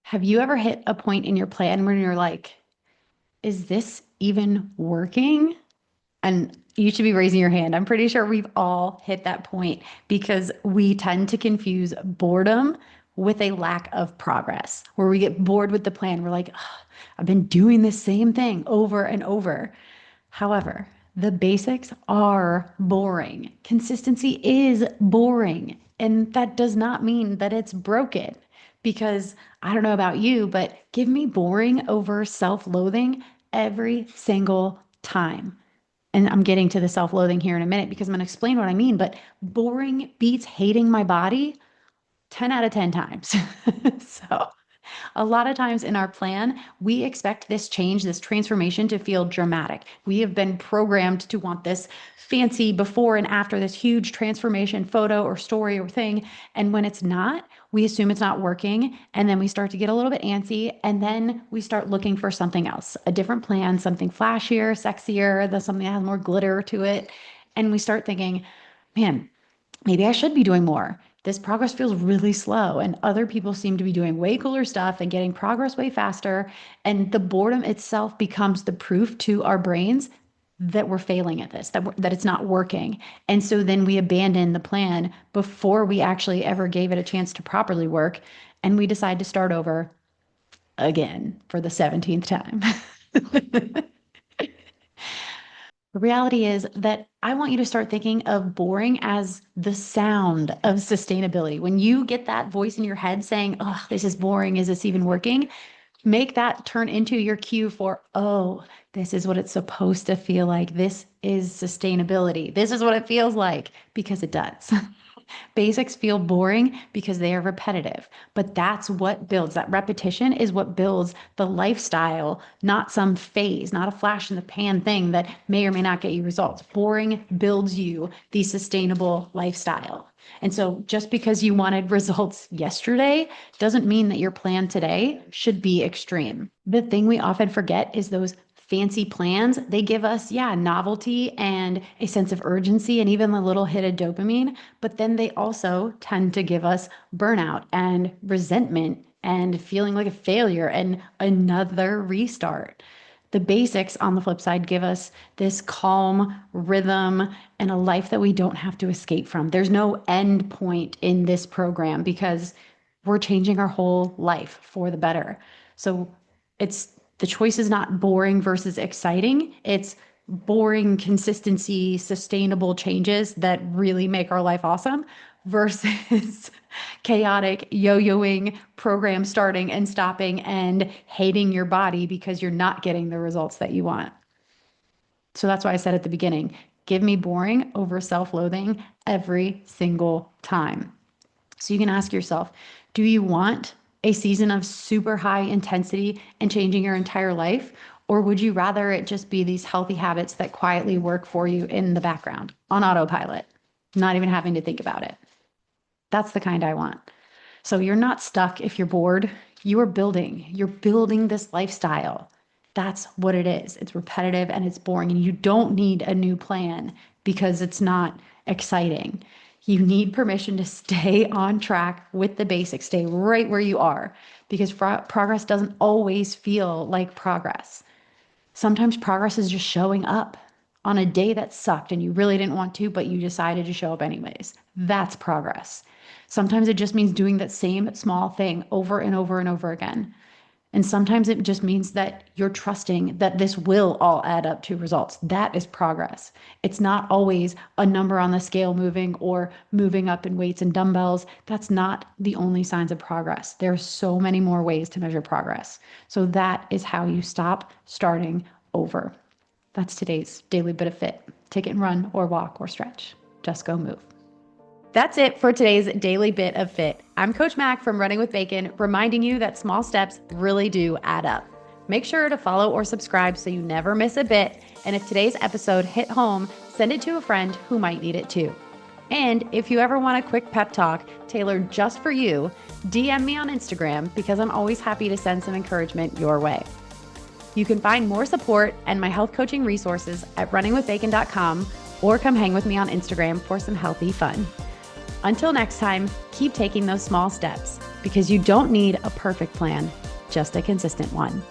Have you ever hit a point in your plan where you're like, is this even working? And you should be raising your hand. I'm pretty sure we've all hit that point because we tend to confuse boredom with a lack of progress, where we get bored with the plan. We're like, "Ugh, I've been doing the same thing over and over." However, the basics are boring. Consistency is boring. And that does not mean that it's broken because I don't know about you, but give me boring over self-loathing every single time. And I'm getting to the self-loathing here in a minute because I'm going to explain what I mean, but boring beats hating my body 10 out of 10 times. So a lot of times in our plan, we expect this change, this transformation to feel dramatic. We have been programmed to want this fancy before and after, this huge transformation photo or story or thing. And when it's not, we assume it's not working. And then we start to get a little bit antsy. And then we start looking for something else, a different plan, something flashier, sexier, something that has more glitter to it. And we start thinking, man, maybe I should be doing more. This progress feels really slow, and other people seem to be doing way cooler stuff and getting progress way faster. And the boredom itself becomes the proof to our brains that we're failing at this, that it's not working. And so then we abandon the plan before we actually ever gave it a chance to properly work. And we decide to start over again for the 17th time. The reality is that I want you to start thinking of boring as the sound of sustainability. When you get that voice in your head saying, oh, this is boring, is this even working? Make that turn into your cue for, oh, this is what it's supposed to feel like. This is sustainability. This is what it feels like, because it does. Basics feel boring because they are repetitive, but that's what builds. That repetition is what builds the lifestyle, not some phase, not a flash in the pan thing that may or may not get you results. Boring builds you the sustainable lifestyle. And so just because you wanted results yesterday doesn't mean that your plan today should be extreme. The thing we often forget is those fancy plans. They give us, yeah, novelty and a sense of urgency and even a little hit of dopamine, but then they also tend to give us burnout and resentment and feeling like a failure and another restart. The basics, on the flip side, give us this calm rhythm and a life that we don't have to escape from. There's no end point in this program because we're changing our whole life for the better. So it's the choice is not boring versus exciting. It's boring consistency, sustainable changes that really make our life awesome versus chaotic yo-yoing program starting and stopping and hating your body because you're not getting the results that you want. So that's why I said at the beginning, give me boring over self-loathing every single time. So you can ask yourself, do you want a season of super high intensity and changing your entire life? Or would you rather it just be these healthy habits that quietly work for you in the background on autopilot, not even having to think about it? That's the kind I want. So you're not stuck if you're bored. You're building this lifestyle. That's what it is. It's repetitive and it's boring, and you don't need a new plan because it's not exciting. You need permission to stay on track with the basics, stay right where you are, because progress doesn't always feel like progress. Sometimes progress is just showing up on a day that sucked and you really didn't want to, but you decided to show up anyways. That's progress. Sometimes it just means doing that same small thing over and over and over again. And sometimes it just means that you're trusting that this will all add up to results. That is progress. It's not always a number on the scale moving or moving up in weights and dumbbells. That's not the only signs of progress. There are so many more ways to measure progress. So that is how you stop starting over. That's today's daily bit of fit. Take it and run or walk or stretch. Just go move. That's it for today's daily bit of fit. I'm Coach Mack from Running with Bacon, reminding you that small steps really do add up. Make sure to follow or subscribe so you never miss a bit. And if today's episode hit home, send it to a friend who might need it too. And if you ever want a quick pep talk tailored just for you, DM me on Instagram because I'm always happy to send some encouragement your way. You can find more support and my health coaching resources at runningwithbacon.com or come hang with me on Instagram for some healthy fun. Until next time, keep taking those small steps. because you don't need a perfect plan, just a consistent one.